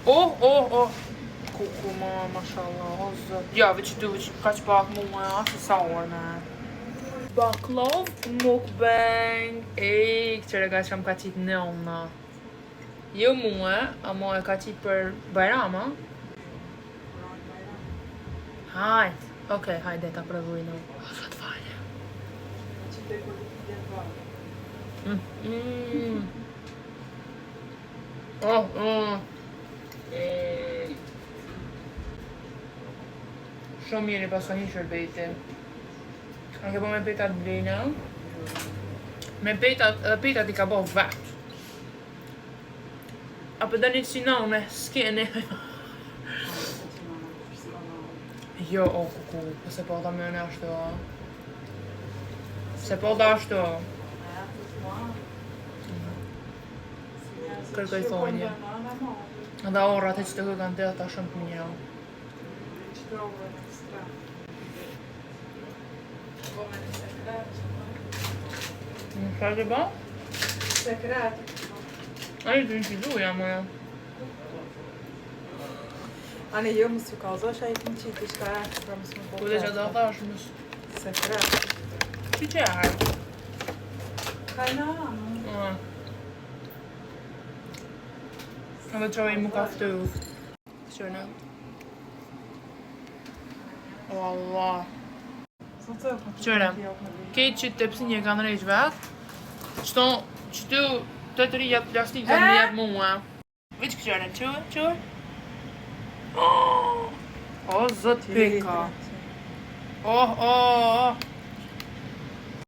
Oh. Kuku, mashallah, o zot. Ja, veç du, kaq pak mua, asë sa orë, me. Baklov mukbang. Këtëre ka që kam ka qitë nëna. Jo mua, ama e ka qitë për Bajrama. Hajt. Okej, hajde, ta provojnë. O zot fare. Shumë mirë pas ka një shërbeti. A ke po me petat blena? Me petat i ka bo vet. A për dani sinon me skene. Jo, o kuku, se po ta me në ashtu. Se po da ashtu. Kërkoj thonje. Dhe orrat e që të kërkan të ata shumë për një. Šta će ba? Sekret. Ajde, të një qiduja, moja. Ani jo më së kazosh, a i këmë qitë i shka ekstra më së më Kude që da thash mësë. Sekret. Që që e hajtë? Kajna. Edhe qoj mu kaftu. Qërë. O Allah. Qërë. Kejtë që të pësi një kanë rejtë vetë. Qëto, që tu të të rijat plastik dhe më jetë mua. Vëqë këqërë, qërë? O, zët peka. Oh.